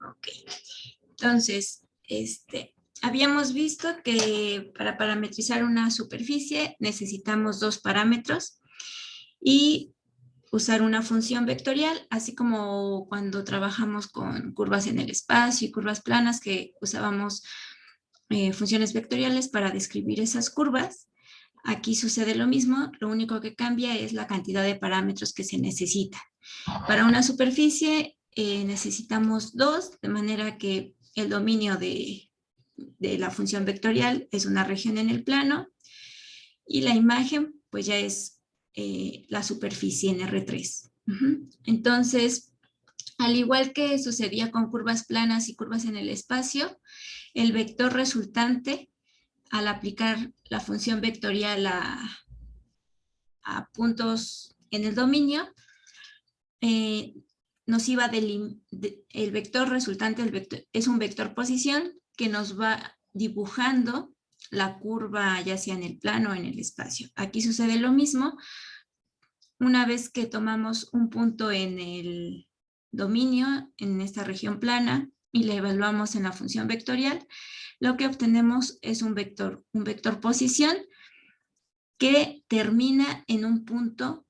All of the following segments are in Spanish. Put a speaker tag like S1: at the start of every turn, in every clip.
S1: Ok. Entonces, habíamos visto que para parametrizar una superficie necesitamos dos parámetros y usar una función vectorial, así como cuando trabajamos con curvas en el espacio y curvas planas, que usábamos funciones vectoriales para describir esas curvas. Aquí sucede lo mismo, lo único que cambia es la cantidad de parámetros que se necesita. Para una superficie necesitamos dos, de manera que el dominio de la función vectorial es una región en el plano y la imagen pues ya es la superficie en R3. Entonces, al igual que sucedía con curvas planas y curvas en el espacio, el vector resultante, al aplicar la función vectorial a puntos en el dominio, nos iba el vector resultante es un vector posición que nos va dibujando la curva ya sea en el plano o en el espacio. Aquí sucede lo mismo. Una vez que tomamos un punto en el dominio, en esta región plana, y la evaluamos en la función vectorial, lo que obtenemos es un vector posición que termina en un punto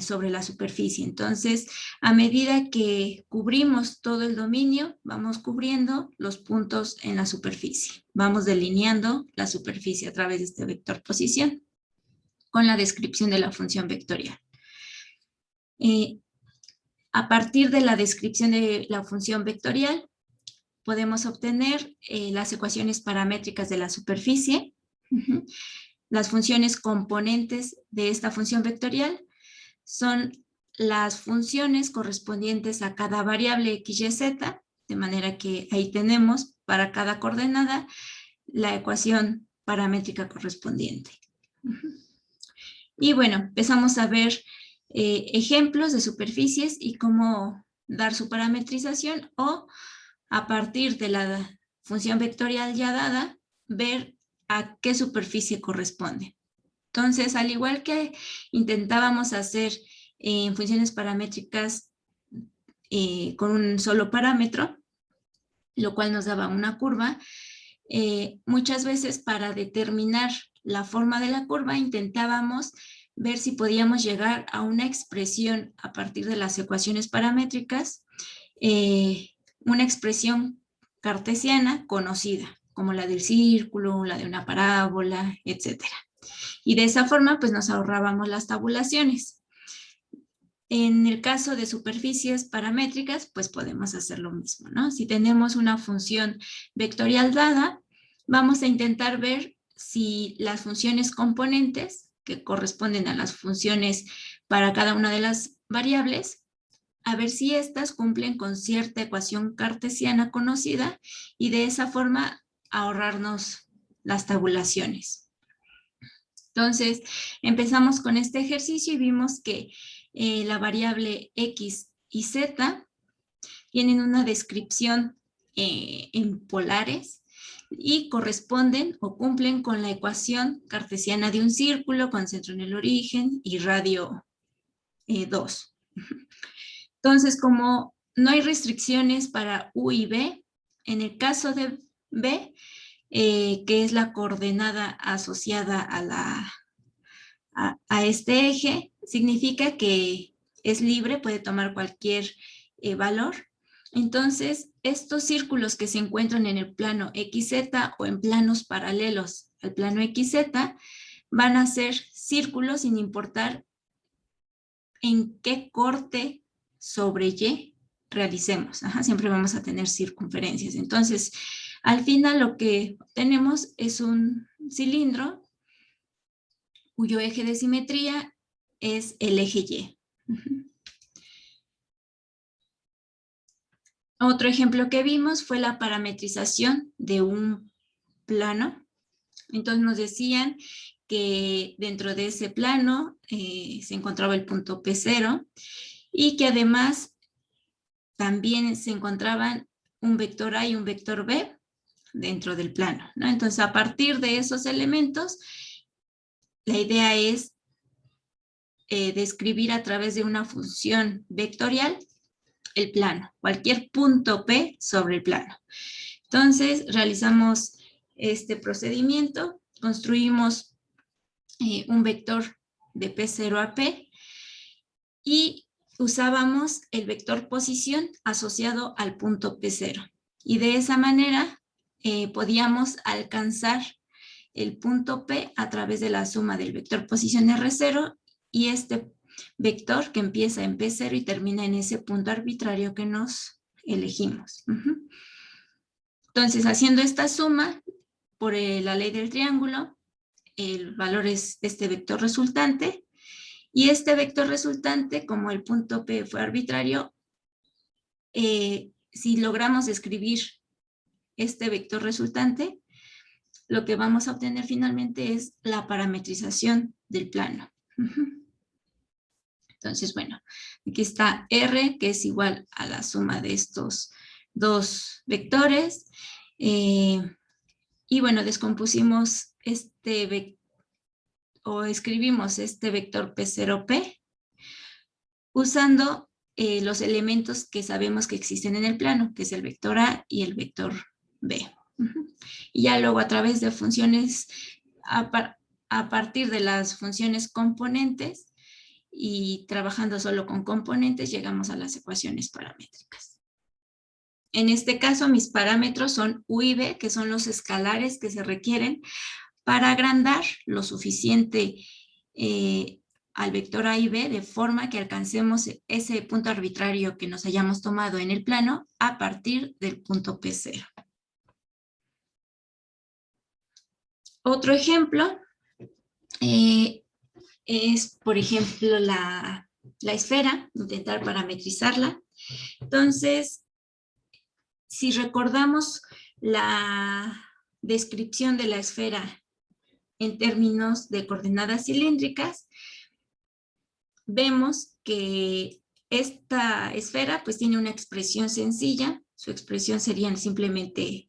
S1: sobre la superficie. Entonces, a medida que cubrimos todo el dominio, vamos cubriendo los puntos en la superficie. Vamos delineando la superficie a través de este vector posición con la descripción de la función vectorial. A partir de la descripción de la función vectorial, podemos obtener las ecuaciones paramétricas de la superficie, las funciones componentes de esta función vectorial son las funciones correspondientes a cada variable x, y, z, de manera que ahí tenemos para cada coordenada la ecuación paramétrica correspondiente. Y bueno, empezamos a ver ejemplos de superficies y cómo dar su parametrización o a partir de la función vectorial ya dada, ver a qué superficie corresponde. Entonces, al igual que intentábamos hacer funciones paramétricas con un solo parámetro, lo cual nos daba una curva, muchas veces para determinar la forma de la curva intentábamos ver si podíamos llegar a una expresión a partir de las ecuaciones paramétricas, una expresión cartesiana conocida, como la del círculo, la de una parábola, etcétera. Y de esa forma, pues nos ahorrábamos las tabulaciones. En el caso de superficies paramétricas, pues podemos hacer lo mismo, ¿no? Si tenemos una función vectorial dada, vamos a intentar ver si las funciones componentes, que corresponden a las funciones para cada una de las variables, a ver si estas cumplen con cierta ecuación cartesiana conocida y de esa forma ahorrarnos las tabulaciones. Entonces, empezamos con este ejercicio y vimos que la variable x y z tienen una descripción en polares y corresponden o cumplen con la ecuación cartesiana de un círculo con centro en el origen y radio 2. Entonces, como no hay restricciones para u y b, en el caso de b, que es la coordenada asociada a este eje, significa que es libre, puede tomar cualquier valor. Entonces, estos círculos que se encuentran en el plano XZ o en planos paralelos al plano XZ van a ser círculos sin importar en qué corte sobre Y realicemos. Siempre vamos a tener circunferencias. Entonces, al final lo que tenemos es un cilindro cuyo eje de simetría es el eje Y. Otro ejemplo que vimos fue la parametrización de un plano. Entonces nos decían que dentro de ese plano se encontraba el punto P0 y que además también se encontraban un vector A y un vector B dentro del plano, ¿no? Entonces, a partir de esos elementos, la idea es describir a través de una función vectorial el plano, cualquier punto P sobre el plano. Entonces, realizamos este procedimiento, construimos un vector de P0 a P y usábamos el vector posición asociado al punto P0. Y de esa manera podíamos alcanzar el punto P a través de la suma del vector posición R0 y este vector que empieza en P0 y termina en ese punto arbitrario que nos elegimos. Entonces, haciendo esta suma por la ley del triángulo, el valor es este vector resultante, y este vector resultante, como el punto P fue arbitrario, si logramos escribir este vector resultante, lo que vamos a obtener finalmente es la parametrización del plano. Entonces, bueno, aquí está R, que es igual a la suma de estos dos vectores. Y bueno, descompusimos este vector, o escribimos este vector P0P usando los elementos que sabemos que existen en el plano, que es el vector A y el vector B. Y ya luego a través de funciones, a partir de las funciones componentes y trabajando solo con componentes, llegamos a las ecuaciones paramétricas. En este caso, mis parámetros son U y V, que son los escalares que se requieren para agrandar lo suficiente al vector A y B, de forma que alcancemos ese punto arbitrario que nos hayamos tomado en el plano a partir del punto P0. Otro ejemplo es, por ejemplo, la esfera, intentar parametrizarla. Entonces, si recordamos la descripción de la esfera en términos de coordenadas cilíndricas, vemos que esta esfera pues tiene una expresión sencilla. Su expresión sería simplemente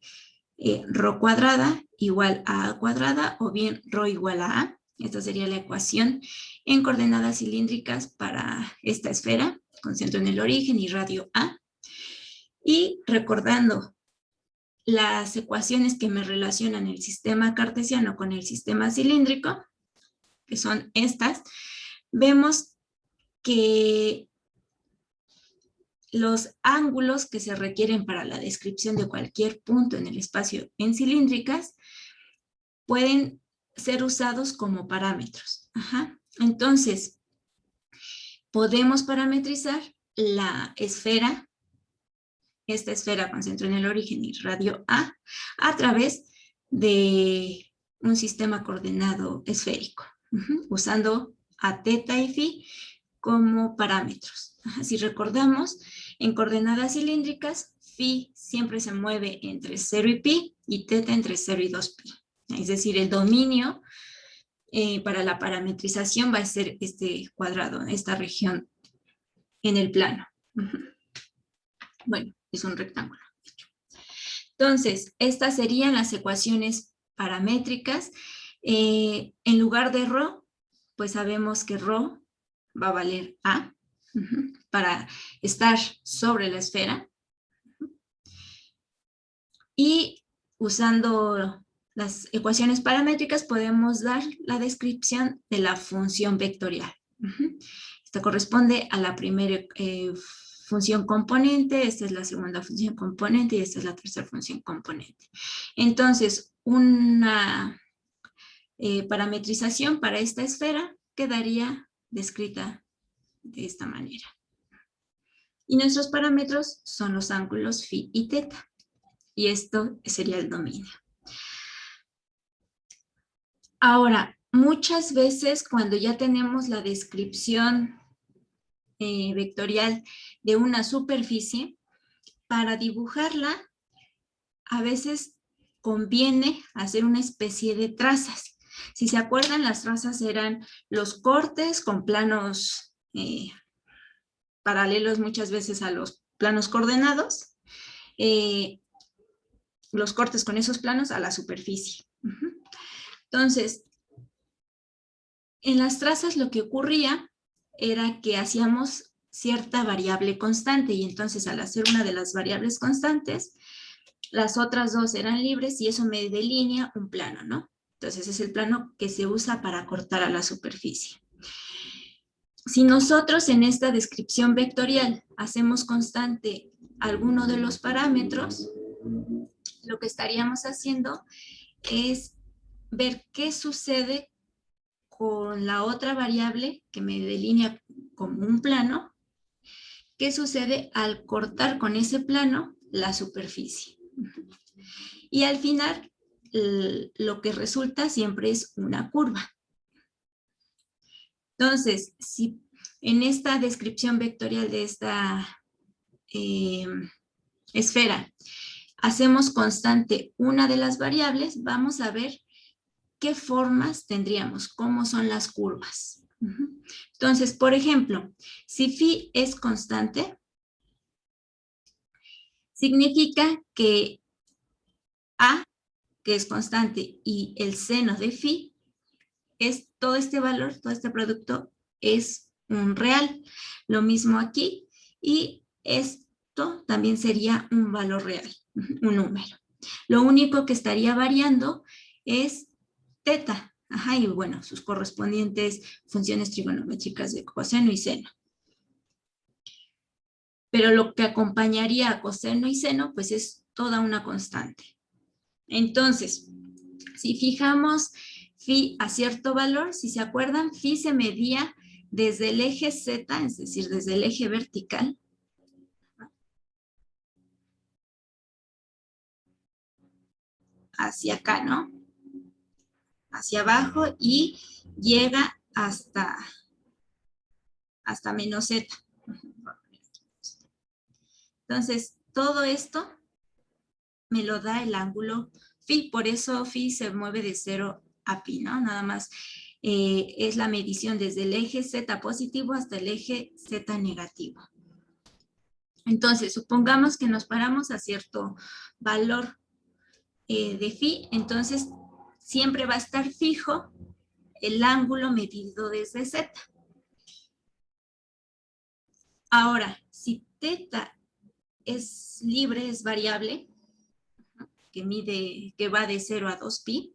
S1: ρ cuadrada igual a A cuadrada, o bien ρ igual a A. Esta sería la ecuación en coordenadas cilíndricas para esta esfera, con centro en el origen y radio A. Y recordando las ecuaciones que me relacionan el sistema cartesiano con el sistema cilíndrico, que son estas, vemos que los ángulos que se requieren para la descripción de cualquier punto en el espacio en cilíndricas pueden ser usados como parámetros. Entonces, podemos parametrizar la esfera, esta esfera con centro en el origen y radio A través de un sistema coordenado esférico, usando a teta y phi como parámetros. Si recordamos, en coordenadas cilíndricas, phi siempre se mueve entre 0 y pi y teta entre 0 y 2pi. Es decir, el dominio para la parametrización va a ser este cuadrado, esta región en el plano. Bueno, es un rectángulo. Entonces, estas serían las ecuaciones paramétricas. En lugar de ρ, pues sabemos que ρ va a valer A para estar sobre la esfera. Y usando las ecuaciones paramétricas podemos dar la descripción de la función vectorial. Esta corresponde a la primera función componente, esta es la segunda función componente y esta es la tercera función componente. Entonces, una parametrización para esta esfera quedaría descrita de esta manera. Y nuestros parámetros son los ángulos phi y teta. Y esto sería el dominio. Ahora, muchas veces cuando ya tenemos la descripción vectorial de una superficie, para dibujarla, a veces conviene hacer una especie de trazas. Si se acuerdan, las trazas eran los cortes con planos paralelos muchas veces a los planos coordenados, los cortes con esos planos a la superficie. Entonces, en las trazas lo que ocurría era que hacíamos cierta variable constante, y entonces al hacer una de las variables constantes, las otras dos eran libres y eso me delinea un plano, ¿no? Entonces es el plano que se usa para cortar a la superficie. Si nosotros en esta descripción vectorial hacemos constante alguno de los parámetros, lo que estaríamos haciendo es ver qué sucede con la otra variable que me delinea como un plano, qué sucede al cortar con ese plano la superficie. Y al final, lo que resulta siempre es una curva. Entonces, si en esta descripción vectorial de esta esfera hacemos constante una de las variables, vamos a ver qué formas tendríamos, cómo son las curvas. Entonces, por ejemplo, si phi es constante, significa que A, que es constante, y el seno de phi, es todo este valor, todo este producto es un real. Lo mismo aquí, y esto también sería un valor real, un número. Lo único que estaría variando es teta, y bueno, sus correspondientes funciones trigonométricas de coseno y seno. Pero lo que acompañaría a coseno y seno, pues es toda una constante. Entonces, si fijamos phi a cierto valor, si se acuerdan, phi se medía desde el eje Z, es decir, desde el eje vertical, hacia acá, ¿no? Hacia abajo, y llega hasta menos Z. Entonces, todo esto me lo da el ángulo phi, por eso phi se mueve de 0 a pi, ¿no? Nada más es la medición desde el eje Z positivo hasta el eje Z negativo. Entonces, supongamos que nos paramos a cierto valor de phi, entonces siempre va a estar fijo el ángulo medido desde Z. Ahora, si teta es libre, es variable, que va de 0 a 2pi,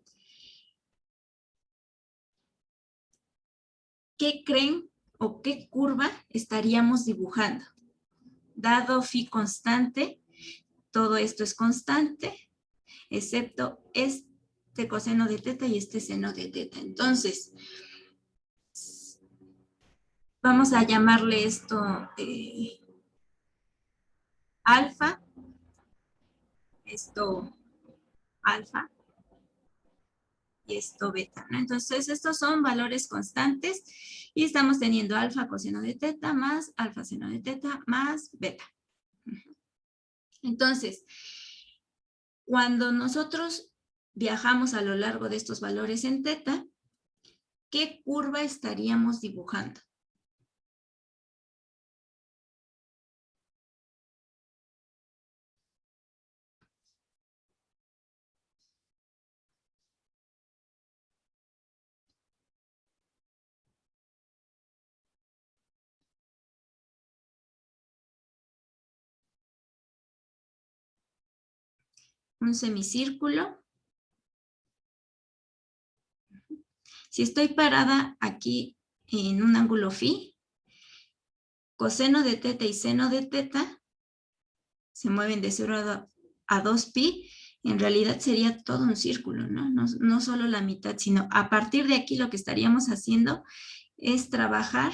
S1: ¿qué creen o qué curva estaríamos dibujando? Dado phi constante, todo esto es constante, excepto este coseno de teta y este seno de teta. Entonces, vamos a llamarle esto alfa, esto alfa y esto beta, ¿no? Entonces, estos son valores constantes y estamos teniendo alfa coseno de teta más alfa seno de teta más beta. Entonces, cuando nosotros viajamos a lo largo de estos valores en teta, ¿qué curva estaríamos dibujando? Un semicírculo. Si estoy parada aquí en un ángulo phi, coseno de teta y seno de teta se mueven de 0 a 2pi, en realidad sería todo un círculo, ¿no? No solo la mitad, sino a partir de aquí lo que estaríamos haciendo es trabajar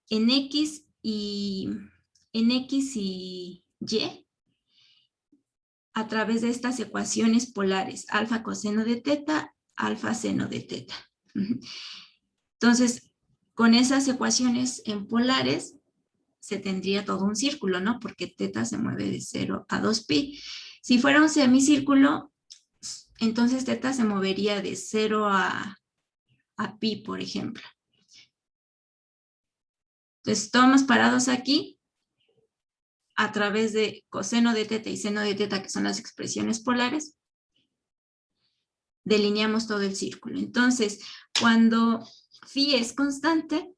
S1: en X y Y a través de estas ecuaciones polares, alfa coseno de teta, alfa seno de teta. Entonces, con esas ecuaciones en polares, se tendría todo un círculo, ¿no? Porque teta se mueve de 0 a 2pi. Si fuera un semicírculo, entonces teta se movería de 0 a pi, por ejemplo. Entonces, estamos parados aquí a través de coseno de teta y seno de teta, que son las expresiones polares, delineamos todo el círculo. Entonces, cuando phi es constante,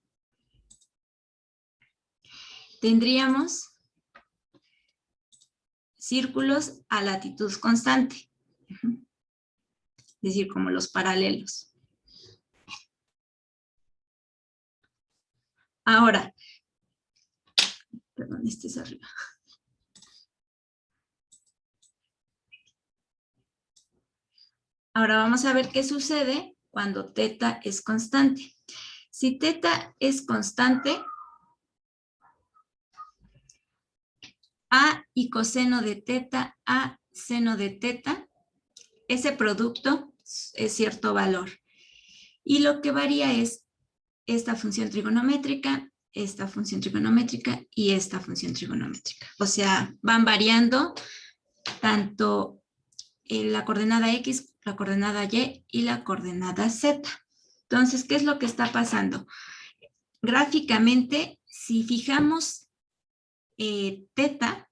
S1: tendríamos círculos a latitud constante, es decir, como los paralelos. Ahora, perdón, este es arriba. Ahora vamos a ver qué sucede cuando teta es constante. Si teta es constante, A y coseno de teta, A seno de teta, ese producto es cierto valor. Y lo que varía es esta función trigonométrica y esta función trigonométrica. O sea, van variando tanto la coordenada X, la coordenada Y y la coordenada Z. Entonces, ¿qué es lo que está pasando? Gráficamente, si fijamos teta,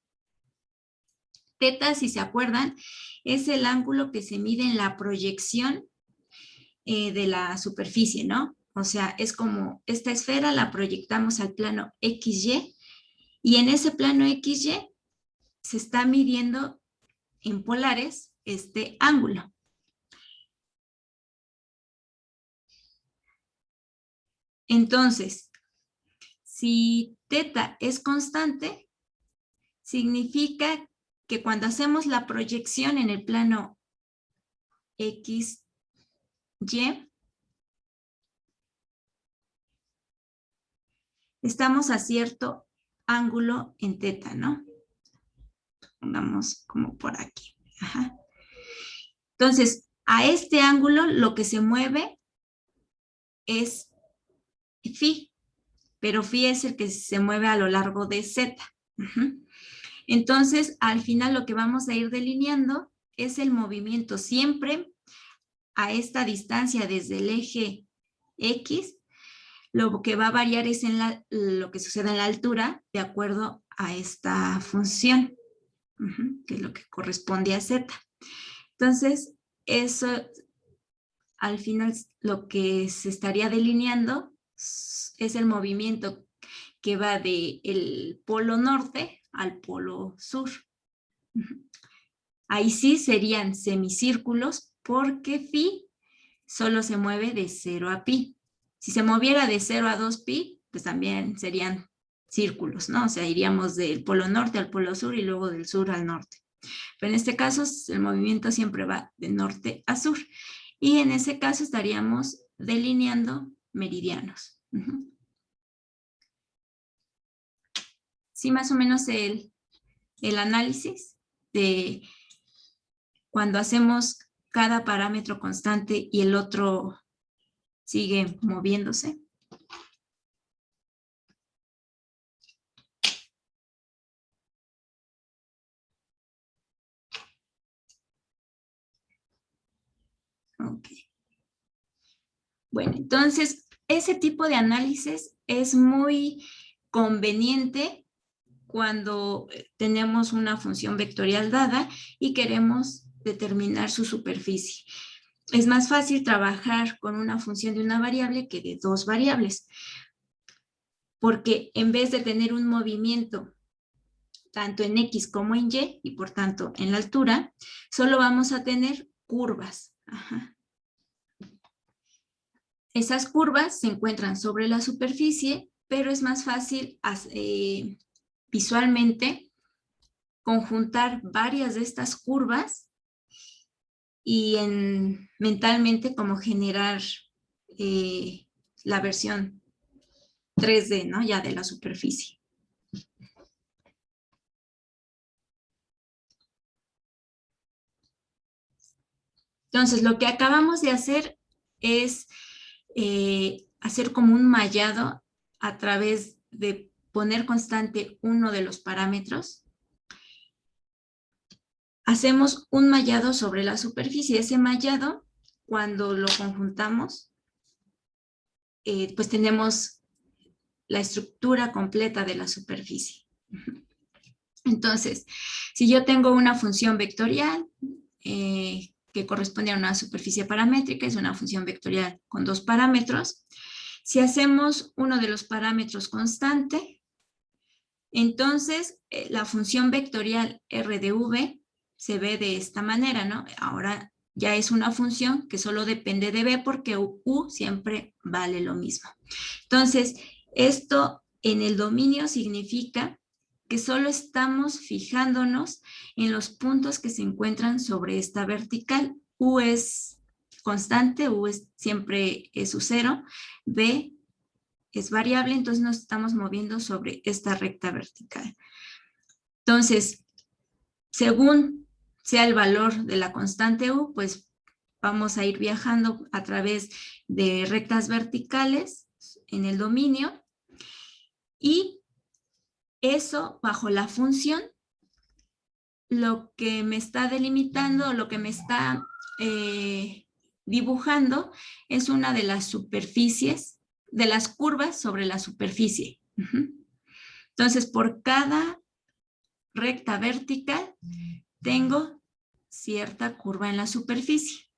S1: si se acuerdan, es el ángulo que se mide en la proyección de la superficie, ¿no? O sea, es como esta esfera la proyectamos al plano XY y en ese plano XY se está midiendo en polares este ángulo. Entonces, si teta es constante, significa que cuando hacemos la proyección en el plano XY, estamos a cierto ángulo en teta, ¿no? Pongamos como por aquí. Ajá. Entonces, a este ángulo lo que se mueve es phi, pero phi es el que se mueve a lo largo de z. Entonces, al final lo que vamos a ir delineando es el movimiento siempre a esta distancia desde el eje X. Lo que va a variar es lo que sucede en la altura de acuerdo a esta función, que es lo que corresponde a z. Entonces, eso al final lo que se estaría delineando es el movimiento que va del polo norte al polo sur. Ahí sí serían semicírculos porque phi solo se mueve de 0 a pi. Si se moviera de 0 a 2 pi, pues también serían círculos, ¿no? O sea, iríamos del polo norte al polo sur y luego del sur al norte. Pero en este caso, el movimiento siempre va de norte a sur. Y en ese caso estaríamos delineando meridianos. Sí, más o menos el análisis de cuando hacemos cada parámetro constante y el otro sigue moviéndose. Ok. Bueno, entonces, ese tipo de análisis es muy conveniente cuando tenemos una función vectorial dada y queremos determinar su superficie. Es más fácil trabajar con una función de una variable que de dos variables, porque en vez de tener un movimiento tanto en X como en Y, y por tanto en la altura, solo vamos a tener curvas. Esas curvas se encuentran sobre la superficie, pero es más fácil visualmente conjuntar varias de estas curvas y mentalmente como generar la versión 3D, ¿no? Ya de la superficie. Entonces, lo que acabamos de hacer es hacer como un mallado a través de poner constante uno de los parámetros. Hacemos un mallado sobre la superficie. Ese mallado, cuando lo conjuntamos, pues tenemos la estructura completa de la superficie. Entonces, si yo tengo una función vectorial que corresponde a una superficie paramétrica, es una función vectorial con dos parámetros. Si hacemos uno de los parámetros constante, Entonces, la función vectorial R de V se ve de esta manera, ¿no? Ahora ya es una función que solo depende de V porque U siempre vale lo mismo. Entonces, esto en el dominio significa que solo estamos fijándonos en los puntos que se encuentran sobre esta vertical. U es constante, U siempre es su cero, V es variable, entonces nos estamos moviendo sobre esta recta vertical. Entonces, según sea el valor de la constante U, pues vamos a ir viajando a través de rectas verticales en el dominio y eso bajo la función, lo que me está delimitando, lo que me está dibujando es una de las superficies, de las curvas sobre la superficie. Entonces, por cada recta vertical tengo cierta curva en la superficie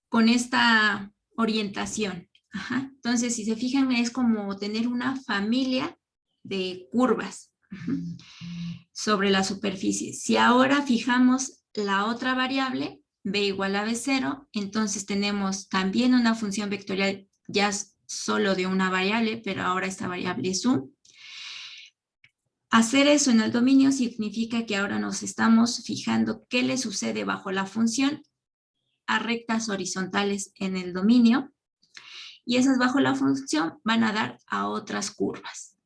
S1: con esta orientación. Entonces, si se fijan, es como tener una familia de curvas sobre la superficie. Si ahora fijamos la otra variable, b igual a b0, entonces tenemos también una función vectorial ya solo de una variable, pero ahora esta variable es u. Hacer eso en el dominio significa que ahora nos estamos fijando qué le sucede bajo la función a rectas horizontales en el dominio, y esas bajo la función van a dar a otras curvas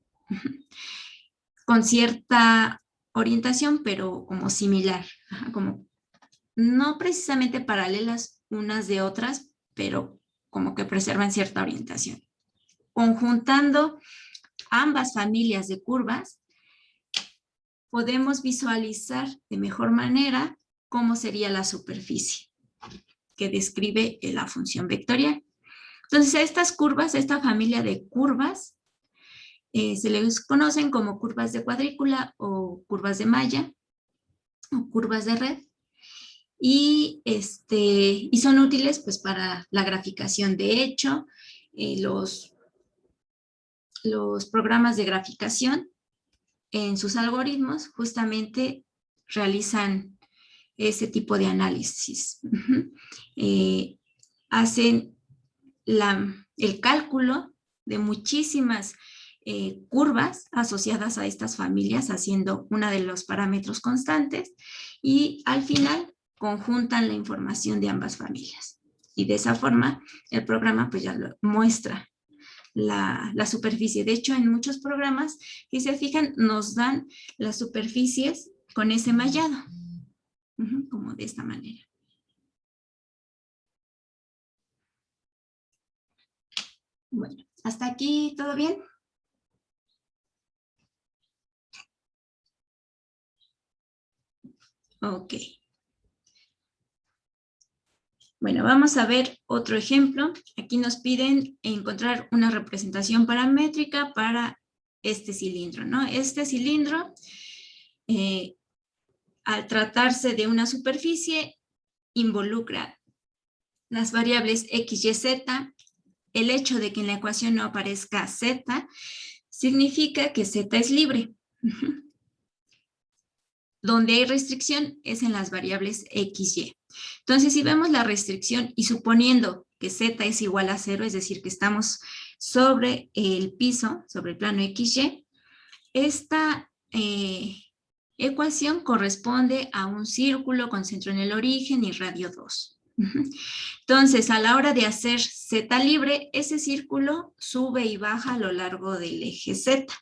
S1: con cierta orientación, pero como similar, como no precisamente paralelas unas de otras, pero como que preservan cierta orientación. Conjuntando ambas familias de curvas, podemos visualizar de mejor manera cómo sería la superficie que describe la función vectorial. Entonces, a estas curvas, a esta familia de curvas, se les conocen como curvas de cuadrícula o curvas de malla o curvas de red. Y son útiles pues para la graficación. De hecho, los programas de graficación en sus algoritmos justamente realizan ese tipo de análisis. Hacen el cálculo de muchísimas curvas asociadas a estas familias, haciendo una de los parámetros constantes, y al final conjuntan la información de ambas familias. Y de esa forma, el programa pues ya lo muestra la superficie. De hecho, en muchos programas, si se fijan, nos dan las superficies con ese mallado, como de esta manera. Bueno, ¿hasta aquí todo bien? Ok. Bueno, vamos a ver otro ejemplo. Aquí nos piden encontrar una representación paramétrica para este cilindro, ¿no? Este cilindro, al tratarse de una superficie, involucra las variables x, y, z. El hecho de que en la ecuación no aparezca z significa que z es libre. Donde hay restricción es en las variables x, y. Entonces, si vemos la restricción y suponiendo que z es igual a 0, es decir, que estamos sobre el piso, sobre el plano x, y, esta ecuación corresponde a un círculo con centro en el origen y radio 2. Entonces, a la hora de hacer z libre, ese círculo sube y baja a lo largo del eje z.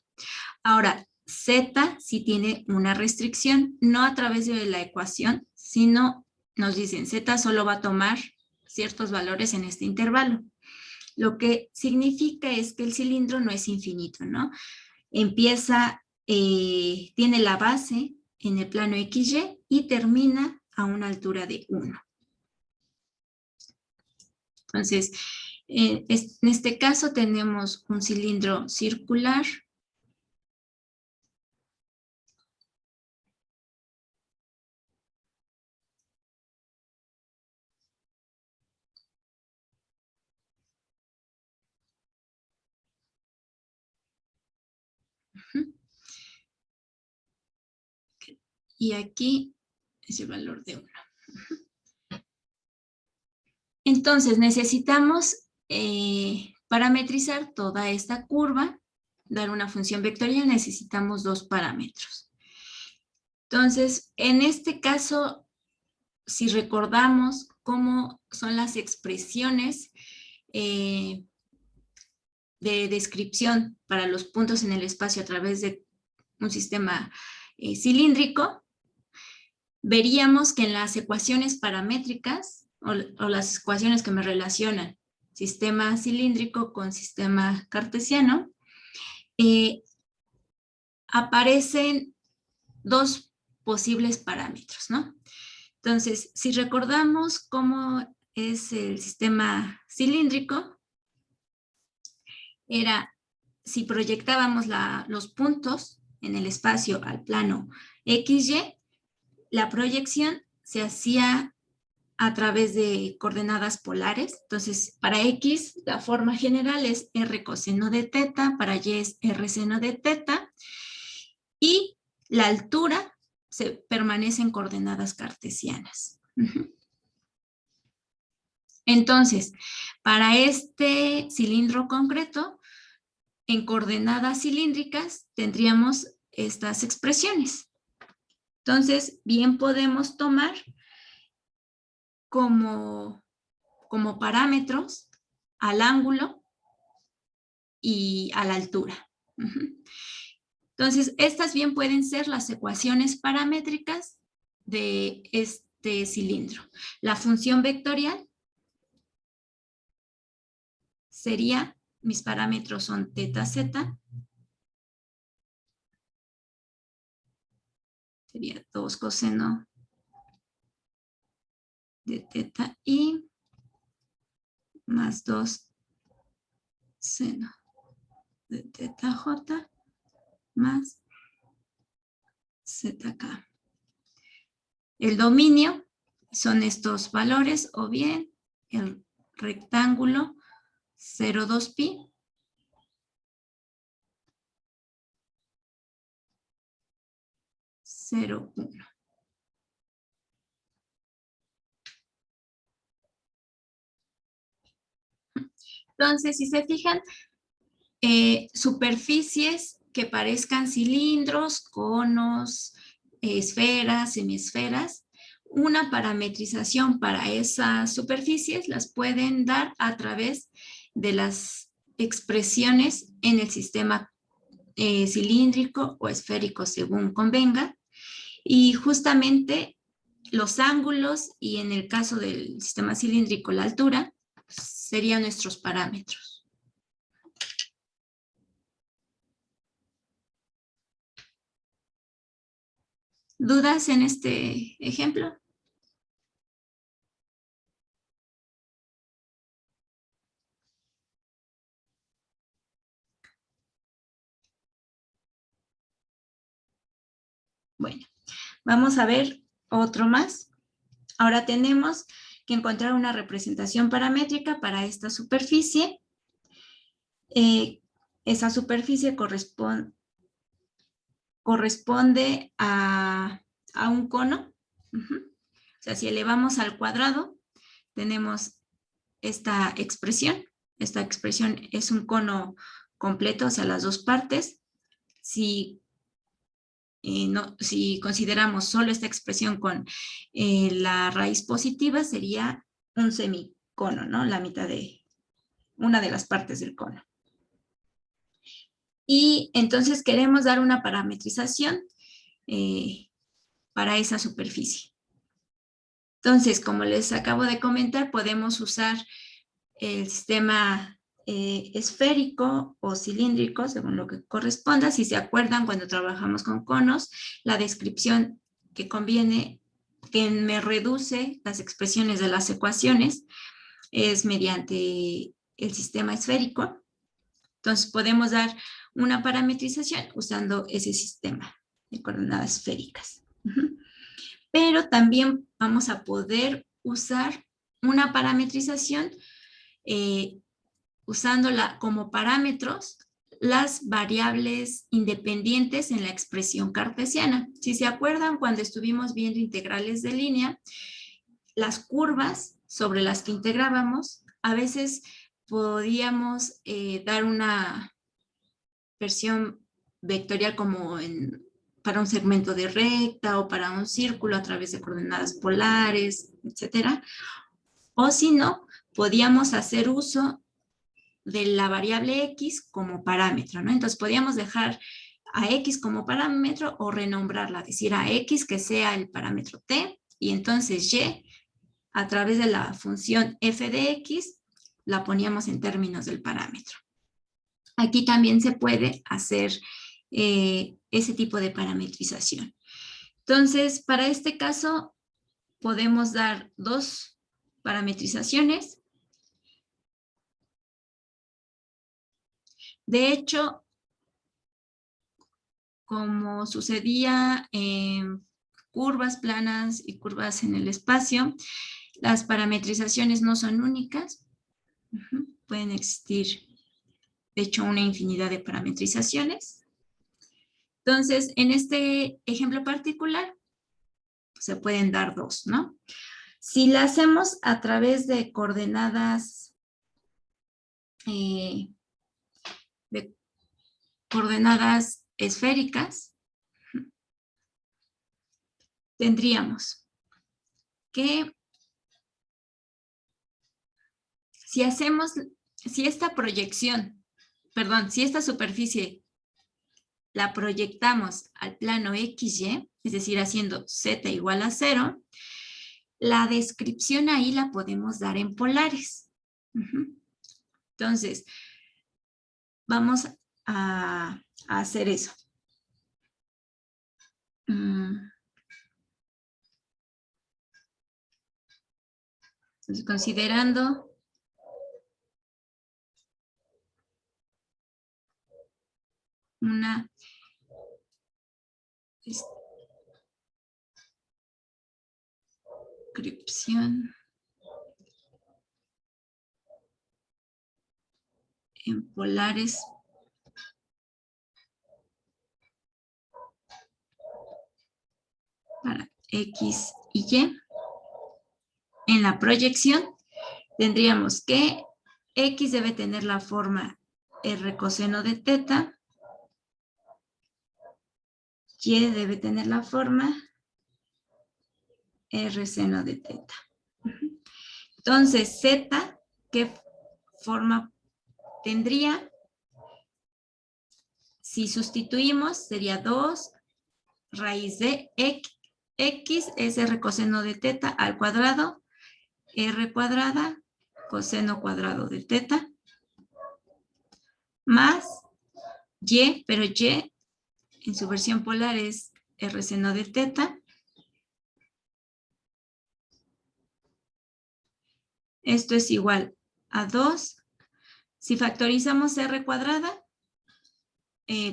S1: Ahora, z sí tiene una restricción, no a través de la ecuación, sino nos dicen z solo va a tomar ciertos valores en este intervalo. Lo que significa es que el cilindro no es infinito, ¿no? Empieza, tiene la base en el plano XY y termina a una altura de 1. Entonces, en este caso tenemos un cilindro circular y aquí es el valor de 1. Entonces necesitamos parametrizar toda esta curva, dar una función vectorial, necesitamos 2 parámetros. Entonces, en este caso, si recordamos cómo son las expresiones de descripción para los puntos en el espacio a través de un sistema cilíndrico, veríamos que en las ecuaciones paramétricas o las ecuaciones que me relacionan sistema cilíndrico con sistema cartesiano, aparecen 2 posibles parámetros, ¿no? Entonces, si recordamos cómo es el sistema cilíndrico, era si proyectábamos los puntos en el espacio al plano XY, la proyección se hacía a través de coordenadas polares. Entonces, para X, la forma general es R coseno de teta, para Y es R seno de teta, y la altura se permanece en coordenadas cartesianas. Entonces, para este cilindro concreto, en coordenadas cilíndricas tendríamos estas expresiones. Entonces, bien podemos tomar como parámetros al ángulo y a la altura. Entonces, estas bien pueden ser las ecuaciones paramétricas de este cilindro. La función vectorial sería, mis parámetros son teta, z, sería 2 coseno de teta i más 2 seno de teta j más zk. El dominio son estos valores o bien el rectángulo 0,2 pi (0,1). Entonces, si se fijan, superficies que parezcan cilindros, conos, esferas, semiesferas, una parametrización para esas superficies las pueden dar a través de las expresiones en el sistema cilíndrico o esférico según convenga, y justamente los ángulos y en el caso del sistema cilíndrico la altura serían nuestros parámetros. ¿Dudas en este ejemplo? Bueno, vamos a ver otro más. Ahora tenemos que encontrar una representación paramétrica para esta superficie. Esa superficie corresponde a un cono. O sea, si elevamos al cuadrado, tenemos esta expresión. Esta expresión es un cono completo, o sea, las dos partes. Si consideramos solo esta expresión con la raíz positiva, sería un semicono, ¿no? La mitad de una de las partes del cono. Y entonces queremos dar una parametrización para esa superficie. Entonces, como les acabo de comentar, podemos usar el sistema esférico o cilíndrico, según lo que corresponda. Si se acuerdan, cuando trabajamos con conos, la descripción que conviene, que me reduce las expresiones de las ecuaciones, es mediante el sistema esférico. Entonces, podemos dar una parametrización usando ese sistema de coordenadas esféricas. Pero también vamos a poder usar una parametrización usándola como parámetros las variables independientes en la expresión cartesiana. Si se acuerdan, cuando estuvimos viendo integrales de línea, las curvas sobre las que integrábamos, a veces podíamos dar una versión vectorial como para un segmento de recta o para un círculo a través de coordenadas polares, etcétera. O si no, podíamos hacer uso de la variable x como parámetro, ¿no? Entonces podíamos dejar a x como parámetro o renombrarla, decir a x que sea el parámetro t y entonces y a través de la función f de x la poníamos en términos del parámetro. Aquí también se puede hacer ese tipo de parametrización. Entonces, para este caso podemos dar dos parametrizaciones. De hecho, como sucedía en curvas planas y curvas en el espacio, las parametrizaciones no son únicas. Pueden existir, de hecho, una infinidad de parametrizaciones. Entonces, en este ejemplo particular, pues, se pueden dar dos, ¿no? Si la hacemos a través de coordenadas esféricas, tendríamos que si esta proyección, perdón, si esta superficie la proyectamos al plano XY, es decir, haciendo Z igual a 0, la descripción ahí la podemos dar en polares. Entonces, vamos a hacer eso. Entonces, considerando una descripción en polares para X y Y. En la proyección tendríamos que X debe tener la forma R coseno de teta, Y debe tener la forma R seno de teta. Entonces, Z, ¿qué forma tendría? Si sustituimos, sería 2 raíz de X es R coseno de teta al cuadrado, R cuadrada coseno cuadrado de teta, más Y, pero Y en su versión polar es R seno de teta. Esto es igual a 2. Si factorizamos R cuadrada,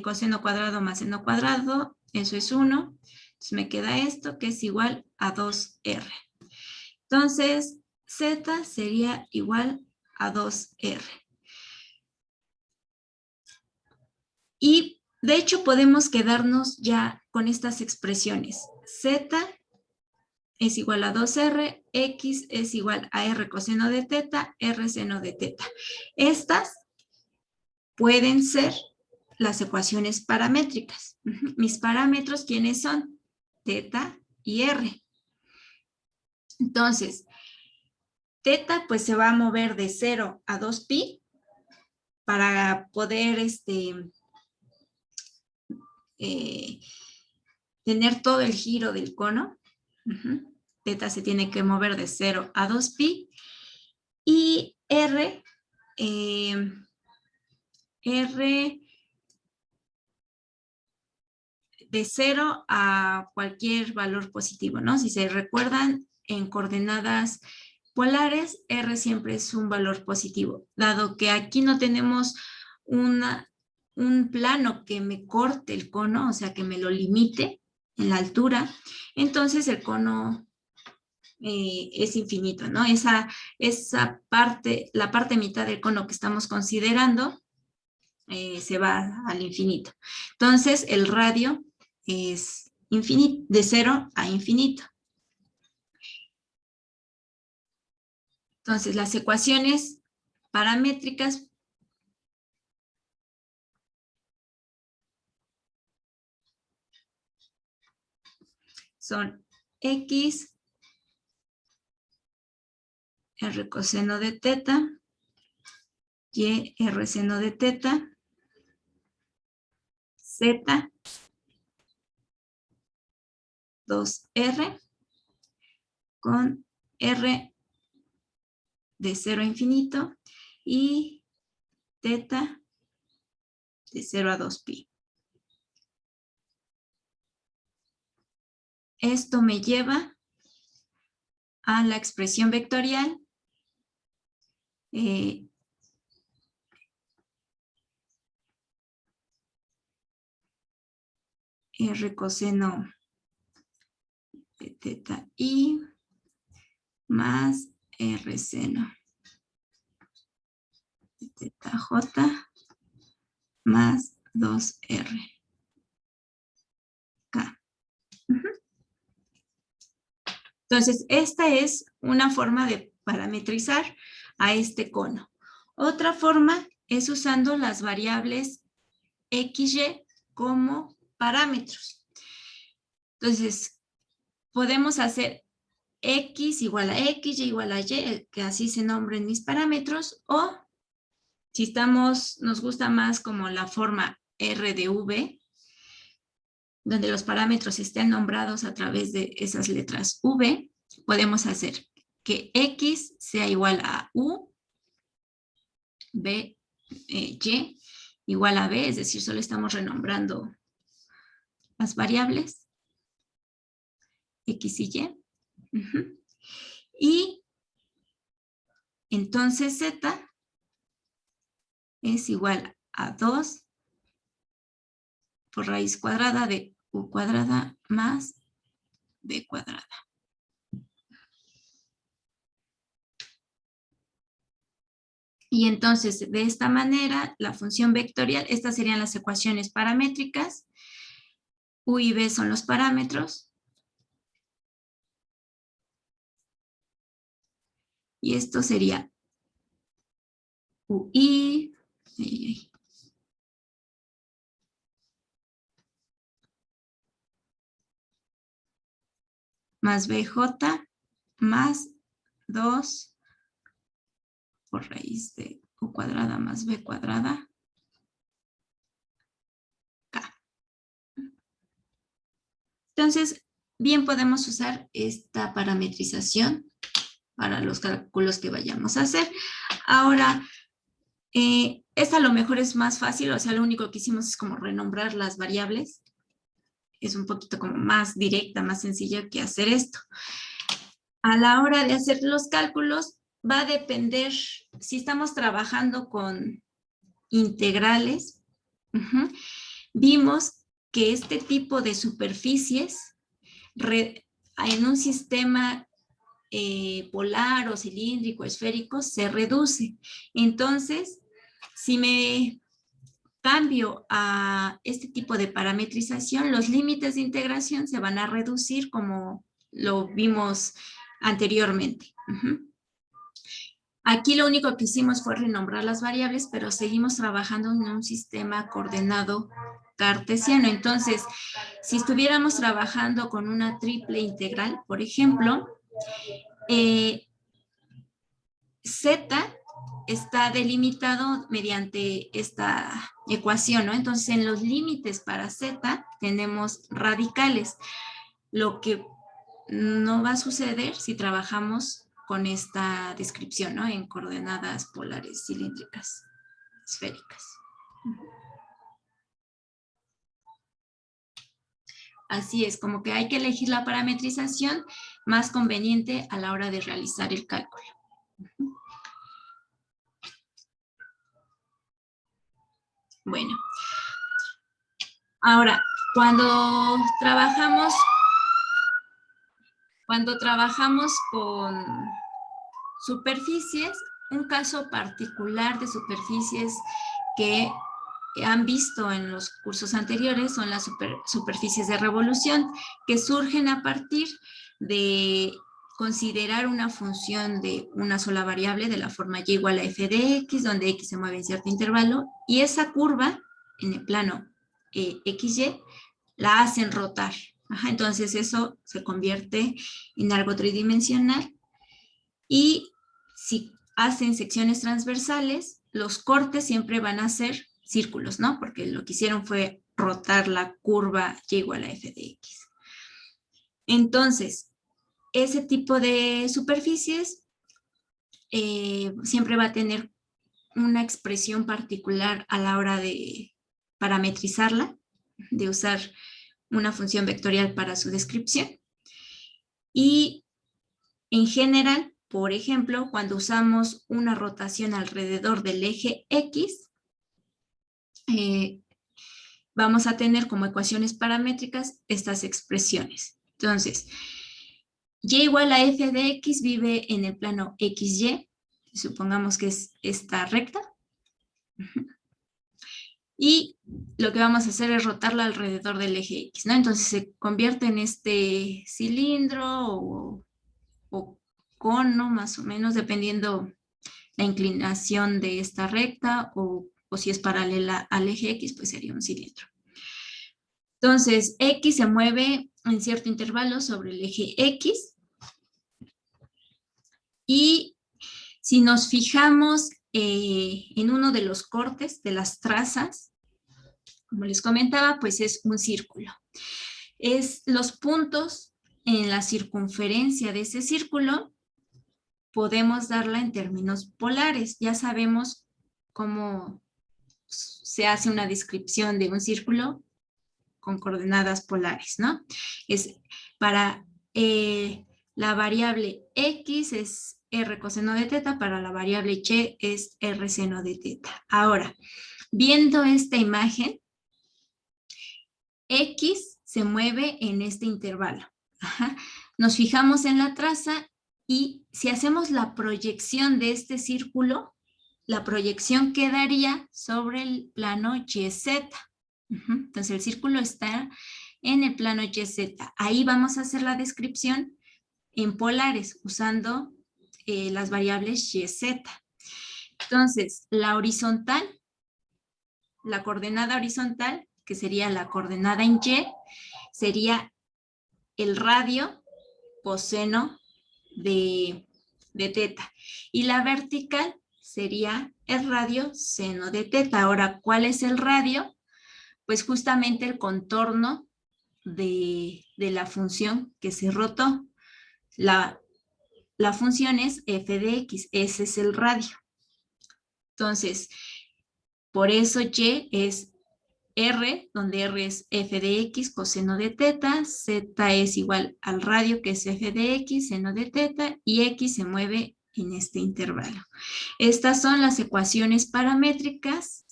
S1: coseno cuadrado más seno cuadrado, eso es 1. Entonces me queda esto que es igual a 2R. Entonces, Z sería igual a 2R. Y de hecho podemos quedarnos ya con estas expresiones. Z es igual a 2R, X es igual a R coseno de teta, R seno de teta. Estas pueden ser las ecuaciones paramétricas. Mis parámetros, ¿quiénes son? Teta y R. Entonces, teta pues se va a mover de 0 a 2pi para poder tener todo el giro del cono. Teta se tiene que mover de 0 a 2pi. Y R de 0 a cualquier valor positivo, ¿no? Si se recuerdan, en coordenadas polares, R siempre es un valor positivo, dado que aquí no tenemos un plano que me corte el cono, o sea, que me lo limite en la altura, entonces el cono es infinito, ¿no? Esa parte, la parte mitad del cono que estamos considerando, se va al infinito. Entonces, el radio es infinito, de 0 a infinito. Entonces, las ecuaciones paramétricas son x, r coseno de teta, y r seno de teta, z, 2r, con r de 0 a infinito, y teta de 0 a 2pi. Esto me lleva a la expresión vectorial r coseno de teta i más r seno de teta j más 2r k. Entonces, esta es una forma de parametrizar a este cono. Otra forma es usando las variables x, y como parámetros. Entonces, podemos hacer x igual a x, y igual a y, que así se nombren mis parámetros, o si nos gusta más como la forma r de v, donde los parámetros estén nombrados a través de esas letras v, podemos hacer que x sea igual a u, b, y igual a b, es decir, solo estamos renombrando las variables x y y. Y entonces z es igual a 2 por raíz cuadrada de u cuadrada más b cuadrada. Y entonces, de esta manera, la función vectorial, estas serían las ecuaciones paramétricas. U y b son los parámetros. Y esto sería UI más BJ más 2 por raíz de U cuadrada más B cuadrada K. Entonces, bien podemos usar esta parametrización para los cálculos que vayamos a hacer. Ahora, esta a lo mejor es más fácil, o sea, lo único que hicimos es como renombrar las variables. Es un poquito como más directa, más sencilla que hacer esto. A la hora de hacer los cálculos, va a depender si estamos trabajando con integrales. Vimos que este tipo de superficies en un sistema polar o cilíndrico, esférico, se reduce. Entonces, si me cambio a este tipo de parametrización, los límites de integración se van a reducir como lo vimos anteriormente. Aquí lo único que hicimos fue renombrar las variables, pero seguimos trabajando en un sistema coordenado cartesiano. Entonces, si estuviéramos trabajando con una triple integral, por ejemplo, Z está delimitado mediante esta ecuación, ¿no? Entonces, en los límites para Z tenemos radicales, lo que no va a suceder si trabajamos con esta descripción, ¿no? En coordenadas polares cilíndricas, esféricas. Así es, como que hay que elegir la parametrización más conveniente a la hora de realizar el cálculo. Bueno, ahora, cuando trabajamos con superficies, un caso particular de superficies que han visto en los cursos anteriores son las superficies de revolución, que surgen a partir de considerar una función de una sola variable de la forma y igual a f de x, donde x se mueve en cierto intervalo, y esa curva en el plano xy la hacen rotar. Ajá, entonces eso se convierte en algo tridimensional, y si hacen secciones transversales, los cortes siempre van a ser círculos, ¿no? Porque lo que hicieron fue rotar la curva y igual a f de x. Entonces, ese tipo de superficies siempre va a tener una expresión particular a la hora de parametrizarla, de usar una función vectorial para su descripción. Y en general, por ejemplo, cuando usamos una rotación alrededor del eje X, vamos a tener como ecuaciones paramétricas estas expresiones. Entonces, y igual a f de x vive en el plano xy, supongamos que es esta recta, y lo que vamos a hacer es rotarla alrededor del eje x, ¿no? Entonces se convierte en este cilindro o cono, más o menos, dependiendo la inclinación de esta recta, o si es paralela al eje x, pues sería un cilindro. Entonces, x se mueve en cierto intervalo sobre el eje x, y si nos fijamos en uno de los cortes de las trazas, como les comentaba, pues es un círculo. Es los puntos en la circunferencia de ese círculo, podemos darla en términos polares. Ya sabemos cómo se hace una descripción de un círculo con coordenadas polares, ¿no? Es para la variable x es r coseno de teta, para la variable y es r seno de teta. Ahora, viendo esta imagen, x se mueve en este intervalo. Ajá. Nos fijamos en la traza y si hacemos la proyección de este círculo, la proyección quedaría sobre el plano YZ. Entonces el círculo está en el plano YZ. Ahí vamos a hacer la descripción en polares usando las variables YZ. Entonces la horizontal, la coordenada horizontal, que sería la coordenada en Y, sería el radio coseno de teta. Y la vertical sería el radio seno de teta. Ahora, ¿cuál es el radio? Pues justamente el contorno de la función que se rotó. La función es f de x, ese es el radio. Entonces, por eso y es r, donde r es f de x coseno de teta, z es igual al radio que es f de x seno de teta, y x se mueve en este intervalo. Estas son las ecuaciones paramétricas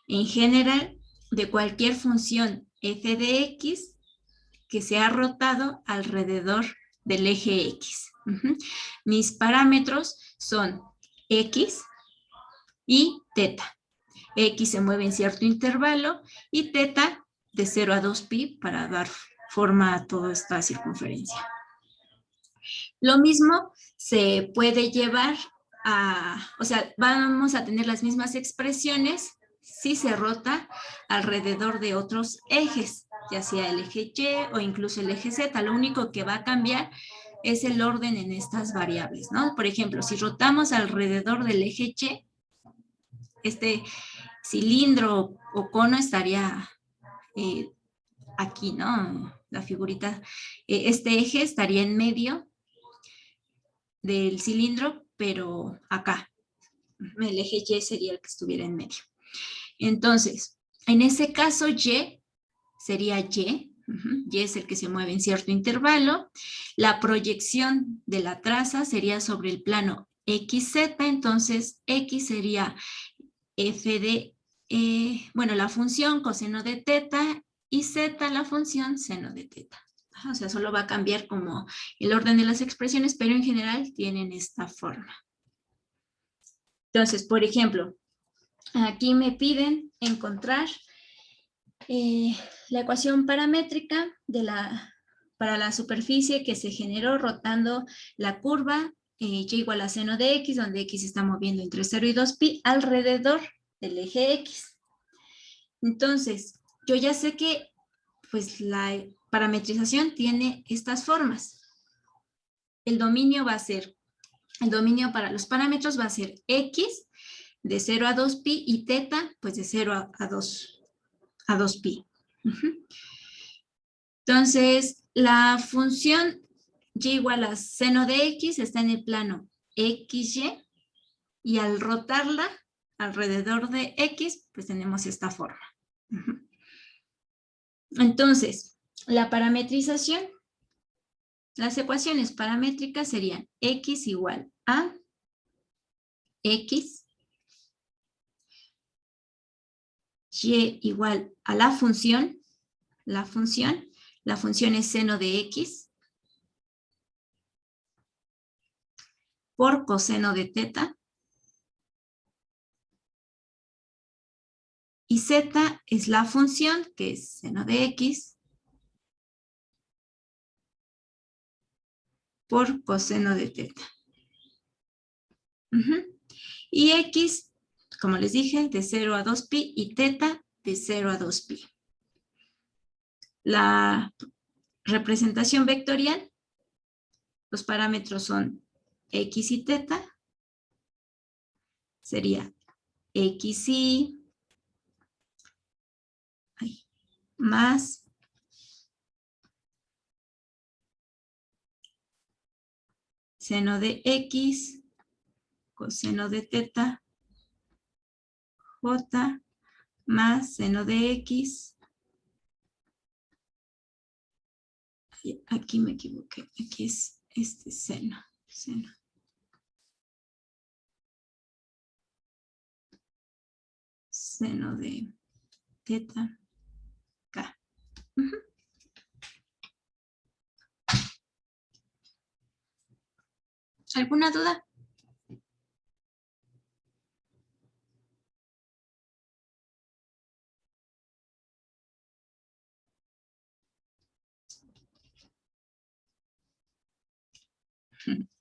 S1: en general de cualquier función f de x que se ha rotado alrededor del eje x. Mis parámetros son x y teta. X se mueve en cierto intervalo y teta de 0 a 2pi para dar forma a toda esta circunferencia. Lo mismo se puede llevar a, o sea, vamos a tener las mismas expresiones si se rota alrededor de otros ejes, ya sea el eje Y o incluso el eje Z. Lo único que va a cambiar es el orden en estas variables, ¿no? Por ejemplo, si rotamos alrededor del eje Y, este cilindro o cono estaría aquí, ¿no? La figurita. Este eje estaría en medio del cilindro, pero acá. El eje Y sería el que estuviera en medio. Entonces, en ese caso Y sería Y. Y es el que se mueve en cierto intervalo. La proyección de la traza sería sobre el plano XZ, entonces X sería f de, bueno, la función coseno de teta, y z la función seno de teta. O sea, solo va a cambiar como el orden de las expresiones, pero en general tienen esta forma. Entonces, por ejemplo, Aquí me piden encontrar la ecuación paramétrica para la superficie que se generó rotando la curva y igual a seno de x, donde x se está moviendo entre 0 y 2pi alrededor del eje x. Entonces, yo ya sé que pues la parametrización tiene estas formas. El dominio para los parámetros va a ser x de 0 a 2pi y teta pues de 0 a 2pi. Entonces, la función y igual a seno de x está en el plano xy y al rotarla alrededor de x, pues tenemos esta forma. Entonces, la parametrización, las ecuaciones paramétricas serían x igual a x, y igual a la función es seno de x por coseno de teta, y z es la función, que es seno de x, por coseno de teta. Y x, como les dije, de 0 a 2pi, y teta de 0 a 2pi. La representación vectorial, los parámetros son x y teta, sería xy más seno de x, coseno de teta, j más seno de x. Aquí me equivoqué, aquí es este seno. Seno de teta k. ¿Alguna duda?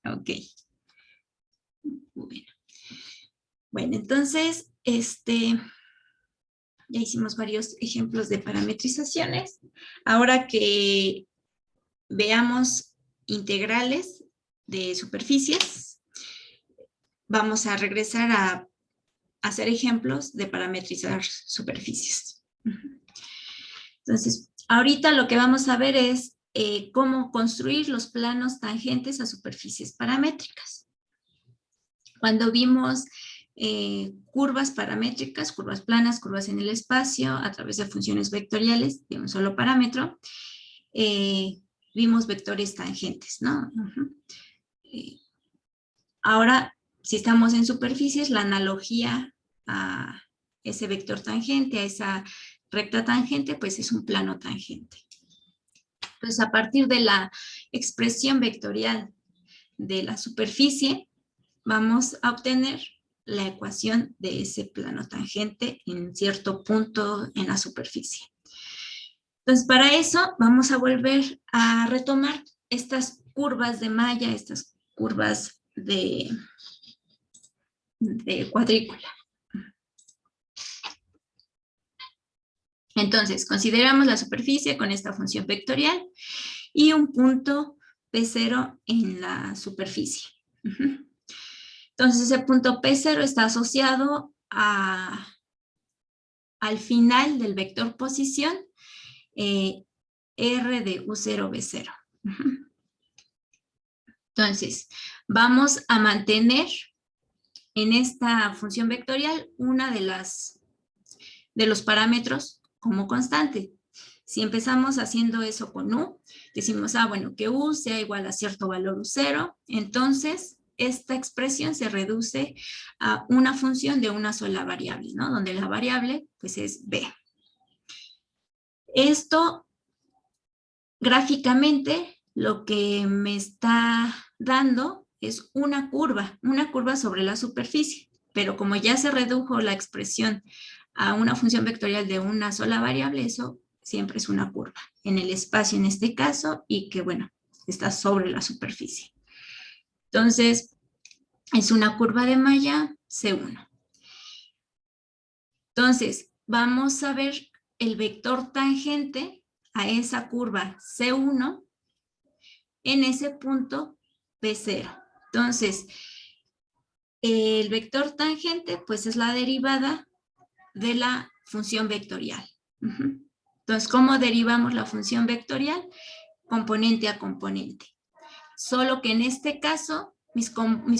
S1: Ok. Bueno, entonces, ya hicimos varios ejemplos de parametrizaciones. Ahora que veamos integrales de superficies, vamos a regresar a hacer ejemplos de parametrizar superficies. Entonces, ahorita lo que vamos a ver es cómo construir los planos tangentes a superficies paramétricas. Cuando vimos curvas paramétricas, curvas planas, curvas en el espacio, a través de funciones vectoriales de un solo parámetro, vimos vectores tangentes, ¿no? Ahora, si estamos en superficies, la analogía a ese vector tangente, a esa recta tangente, pues es un plano tangente. Entonces, a partir de la expresión vectorial de la superficie, vamos a obtener la ecuación de ese plano tangente en cierto punto en la superficie. Entonces, para eso vamos a volver a retomar estas curvas de malla, estas curvas de cuadrícula. Entonces, consideramos la superficie con esta función vectorial y un punto P0 en la superficie. Entonces, ese punto P0 está asociado al final del vector posición R de U0, B0. Entonces, vamos a mantener en esta función vectorial una de los parámetros como constante. Si empezamos haciendo eso con U, decimos, bueno, que U sea igual a cierto valor U0, entonces esta expresión se reduce a una función de una sola variable, ¿no? Donde la variable, pues, es B. Esto, gráficamente, lo que me está dando es una curva sobre la superficie. pero como ya se redujo la expresión a una función vectorial de una sola variable, eso siempre es una curva en el espacio en este caso y que, bueno, está sobre la superficie. Entonces, es una curva de malla C1. Entonces, vamos a ver el vector tangente a esa curva C1 en ese punto P0. Entonces, el vector tangente, pues es la derivada de la función vectorial. Entonces, ¿cómo derivamos la función vectorial? Componente a componente. Solo que en este caso, mis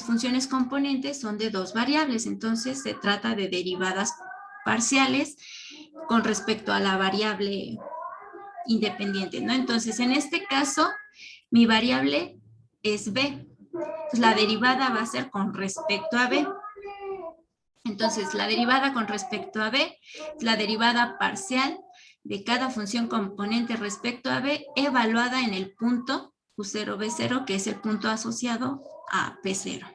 S1: funciones componentes son de dos variables, entonces se trata de derivadas parciales con respecto a la variable independiente, ¿no? Entonces, en este caso, mi variable es b. Entonces, la derivada va a ser con respecto a b. Entonces, la derivada con respecto a b es la derivada parcial de cada función componente respecto a b evaluada en el punto U0, B0, que es el punto asociado a P0.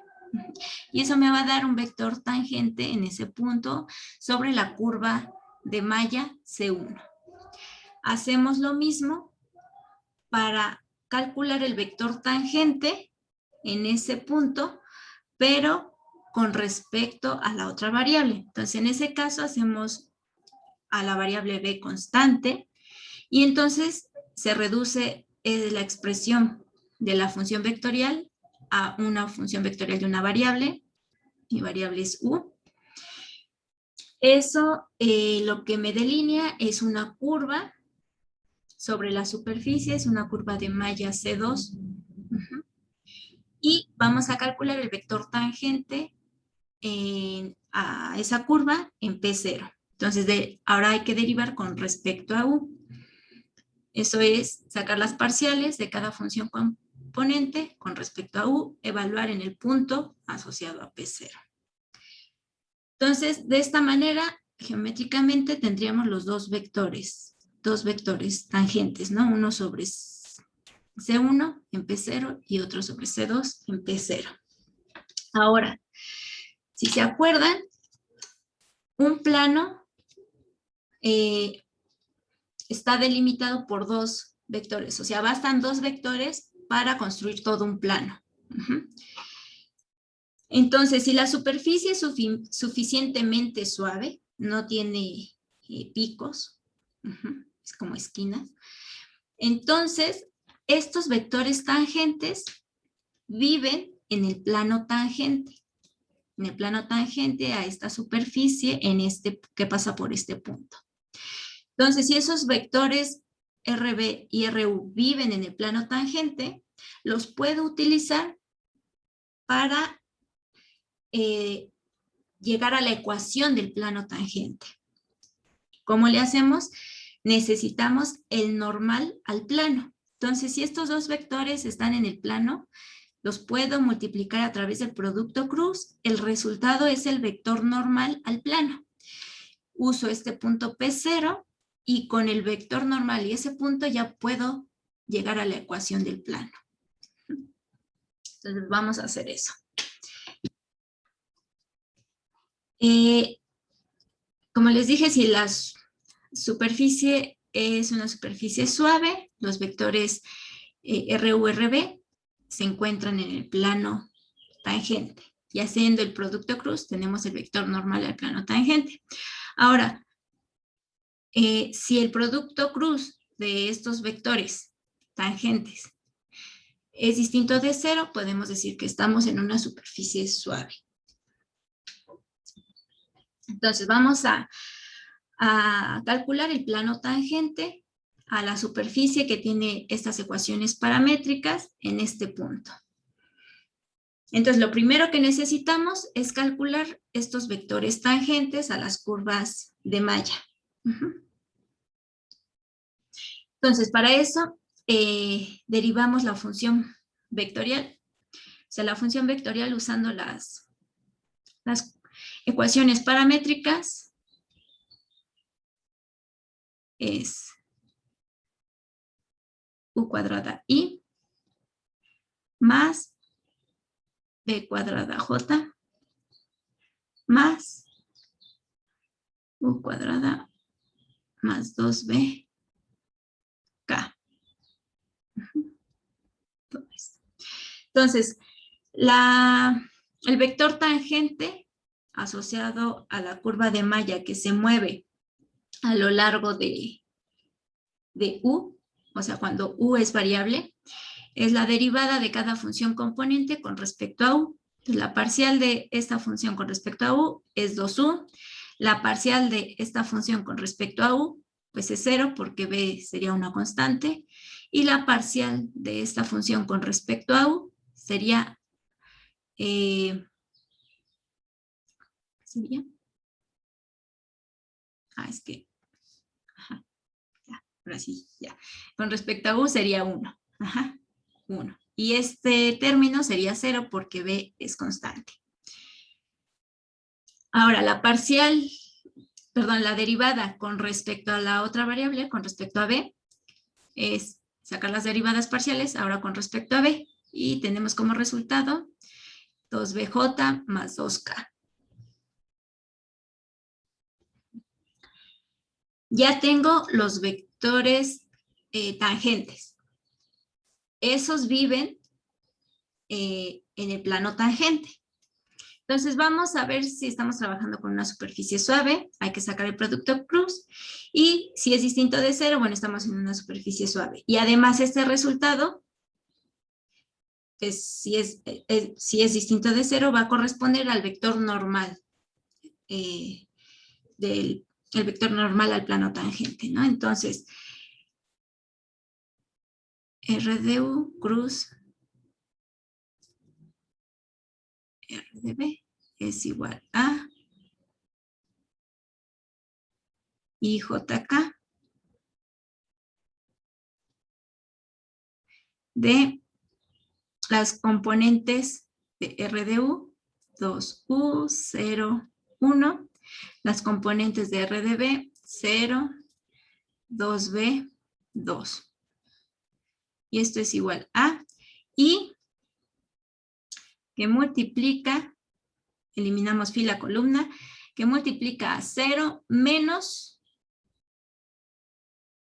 S1: Y eso me va a dar un vector tangente en ese punto sobre la curva de malla C1. Hacemos lo mismo para calcular el vector tangente en ese punto, pero con respecto a la otra variable. Entonces, en ese caso hacemos a la variable b constante y entonces se reduce la expresión de la función vectorial a una función vectorial de una variable. Mi variable es u. Eso lo que me delinea es una curva sobre la superficie, es una curva de malla C2. Y vamos a calcular el vector tangente a esa curva en P0. Entonces, ahora hay que derivar con respecto a u. Eso es sacar las parciales de cada función componente con respecto a u, evaluar en el punto asociado a P0. Entonces, de esta manera, geométricamente tendríamos los dos vectores tangentes, ¿no? Uno sobre C1 en P0 y otro sobre C2 en P0. Ahora, si se acuerdan, un plano está delimitado por dos vectores, o sea, bastan dos vectores para construir todo un plano. Entonces, si la superficie es suficientemente suave, no tiene picos, es como esquinas, entonces estos vectores tangentes viven en el plano tangente a esta superficie que pasa por este punto. Entonces, si esos vectores RB y RU viven en el plano tangente, los puedo utilizar para llegar a la ecuación del plano tangente. ¿Cómo le hacemos? Necesitamos el normal al plano. Entonces, si estos dos vectores están en el plano, los puedo multiplicar a través del producto cruz. El resultado es el vector normal al plano. Uso este punto P0 y con el vector normal y ese punto ya puedo llegar a la ecuación del plano. Entonces, vamos a hacer eso. Como les dije, si la superficie es una superficie suave, los vectores RU, RB se encuentran en el plano tangente. Y haciendo el producto cruz, tenemos el vector normal al plano tangente. Ahora, si el producto cruz de estos vectores tangentes es distinto de cero, podemos decir que estamos en una superficie suave. Entonces, vamos a calcular el plano tangente a la superficie que tiene estas ecuaciones paramétricas en este punto. Entonces, lo primero que necesitamos es calcular estos vectores tangentes a las curvas de malla. Entonces, para eso, derivamos la función vectorial. O sea, la función vectorial usando las ecuaciones paramétricas es u cuadrada i más b cuadrada j más u cuadrada más 2b k. Entonces, el vector tangente asociado a la curva de malla que se mueve a lo largo de u, o sea, cuando u es variable, es la derivada de cada función componente con respecto a u. Entonces, la parcial de esta función con respecto a u es 2u. La parcial de esta función con respecto a u, pues es 0 porque b sería una constante. Y la parcial de esta función con respecto a u sería... ¿sería? Es que... Ajá, ya, ahora sí, ya. Con respecto a u sería 1. Ajá, 1. Y este término sería 0 porque b es constante. Ahora, la derivada con respecto a la otra variable, con respecto a b, es sacar las derivadas parciales ahora con respecto a b. Y tenemos como resultado 2bj más 2k. Ya tengo los vectores tangentes. Esos viven en el plano tangente. Entonces vamos a ver si estamos trabajando con una superficie suave, hay que sacar el producto cruz, y si es distinto de 0, bueno, estamos en una superficie suave. Y además este resultado, si es distinto de 0, va a corresponder al vector normal, el vector normal al plano tangente, ¿no? Entonces, R de U cruz R de B es igual a IJK de las componentes de R de U, 2U, 0, 1, las componentes de R de B, 0, 2B, 2. Y esto es igual a I, que multiplica, eliminamos fila, columna, que multiplica a 0 menos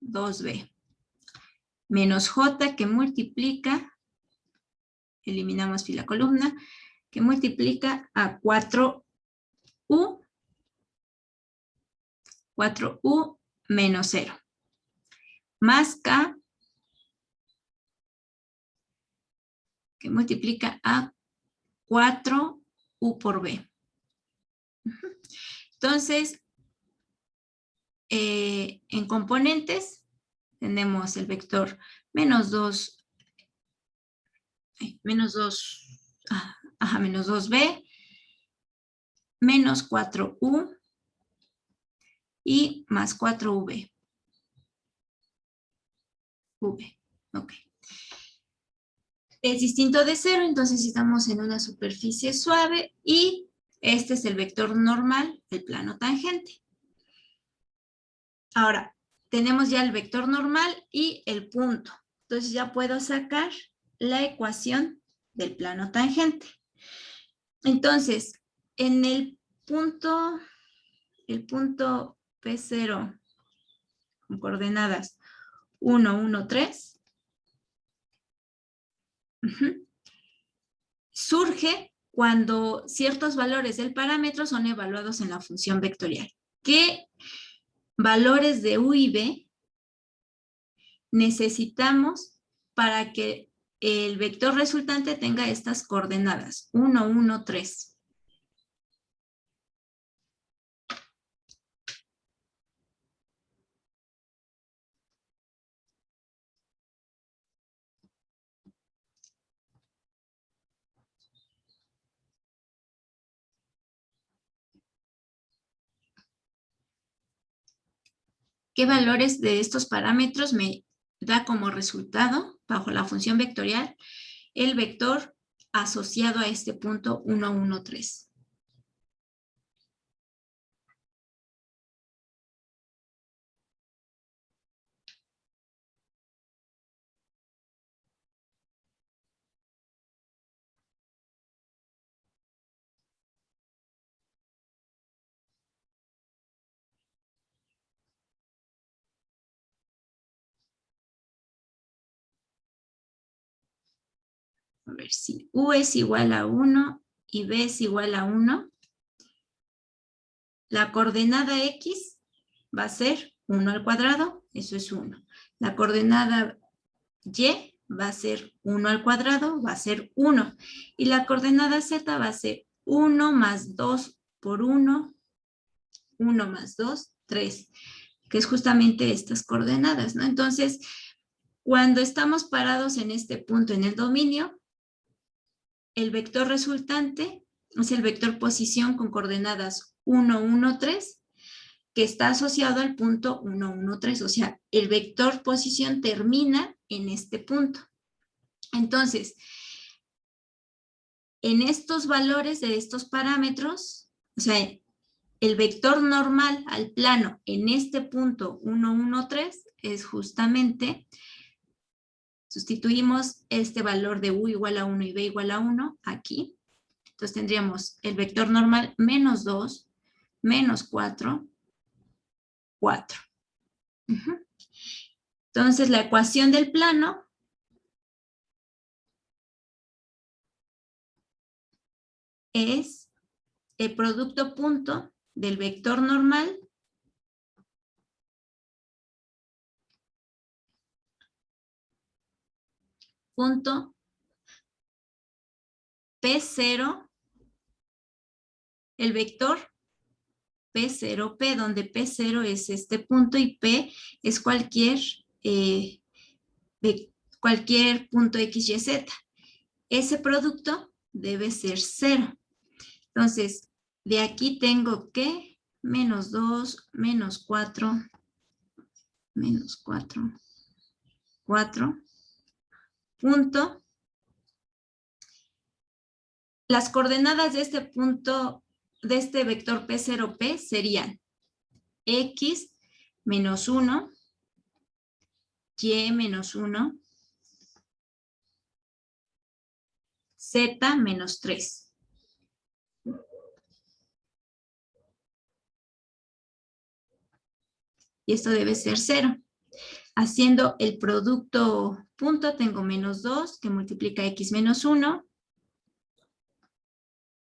S1: 2B, menos J, que multiplica, eliminamos fila, columna, que multiplica a 4U, 4U menos 0, más K, que multiplica a 4U por B. Entonces, en componentes tenemos el vector menos 2, menos 2B, menos 4U y más 4V. Ok. Es distinto de 0, entonces estamos en una superficie suave y este es el vector normal del plano tangente. Ahora, tenemos ya el vector normal y el punto. Entonces ya puedo sacar la ecuación del plano tangente. Entonces, en el punto P0 con coordenadas 1, 1, 3, surge cuando ciertos valores del parámetro son evaluados en la función vectorial. ¿Qué valores de U y B necesitamos para que el vector resultante tenga estas coordenadas? 1, 1, 3. ¿Qué valores de estos parámetros me da como resultado, bajo la función vectorial, el vector asociado a este punto 1, 1, 3? a ver si U es igual a 1 y B es igual a 1, la coordenada X va a ser 1 al cuadrado, eso es 1. La coordenada Y va a ser 1 al cuadrado, va a ser 1. Y la coordenada Z va a ser 1 más 2 por 1, 1 más 2, 3, que es justamente estas coordenadas, ¿no? Entonces, cuando estamos parados en este punto en el dominio, el vector resultante es el vector posición con coordenadas 1, 1, 3, que está asociado al punto 1, 1, 3. O sea, el vector posición termina en este punto. Entonces, en estos valores de estos parámetros, o sea, el vector normal al plano en este punto 1, 1, 3 es justamente, sustituimos este valor de U igual a 1 y B igual a 1 aquí. Entonces tendríamos el vector normal menos 2, menos 4, 4. Entonces la ecuación del plano es el producto punto del vector normal punto P0, el vector P0, P, donde P0 es este punto y P es cualquier punto X, Y, Z. Ese producto debe ser 0. Entonces, de aquí tengo que menos 2, menos 4, menos 4, 4, punto. Las coordenadas de este punto, de este vector P0P serían X menos 1, Y menos 1, Z menos 3. Y esto debe ser 0. Haciendo el producto punto, tengo menos 2, que multiplica X menos 1,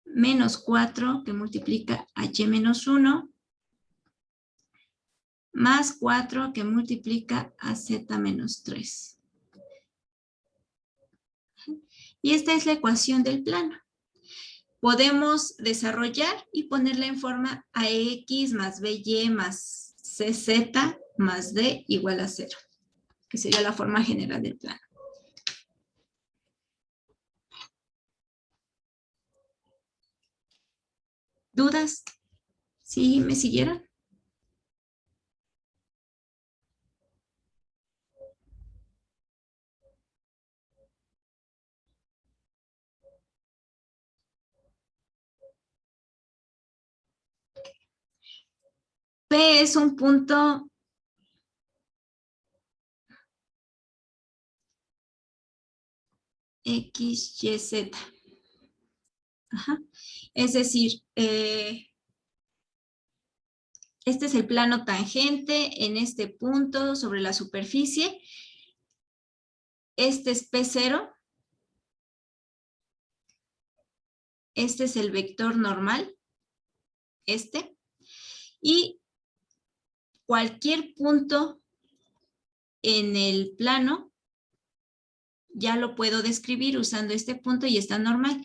S1: menos 4, que multiplica a Y menos 1, más 4, que multiplica a Z menos 3. Y esta es la ecuación del plano. Podemos desarrollar y ponerla en forma AX más BY más CZ más D igual a 0, que sería la forma general del plano. ¿Dudas? ¿Sí me siguieron? P es un punto X, Y, Z. Ajá. Es decir, este es el plano tangente en este punto sobre la superficie. Este es P0. Este es el vector normal. Este. Y cualquier punto en el plano ya lo puedo describir usando este punto y está normal.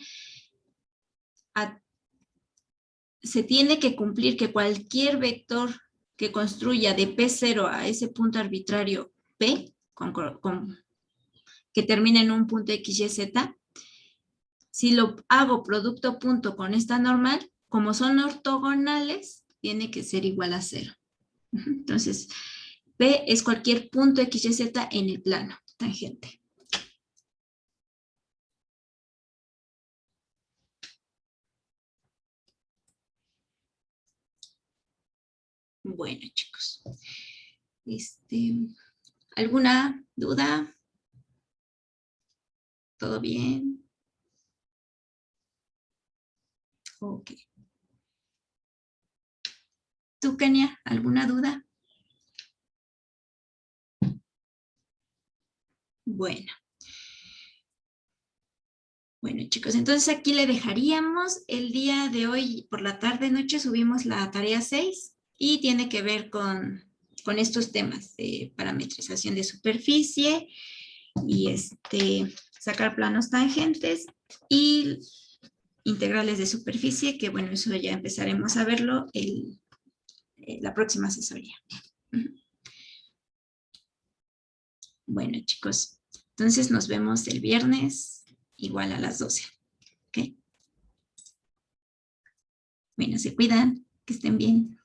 S1: Se tiene que cumplir que cualquier vector que construya de P0 a ese punto arbitrario P, que termine en un punto X, Y, Z, si lo hago producto punto con esta normal, como son ortogonales, tiene que ser igual a 0. Entonces, P es cualquier punto X, Y, Z en el plano tangente. Bueno, chicos. ¿Alguna duda? ¿Todo bien? Ok. ¿Tú, Kenia, alguna duda? Bueno. Bueno, chicos, entonces aquí le dejaríamos. El día de hoy, por la tarde-noche, subimos la tarea 6 y tiene que ver con estos temas de parametrización de superficie y sacar planos tangentes y integrales de superficie, que bueno, eso ya empezaremos a verlo la próxima asesoría. Bueno, chicos, entonces nos vemos el viernes igual a las 12. ¿Ok? Bueno, se cuidan, que estén bien.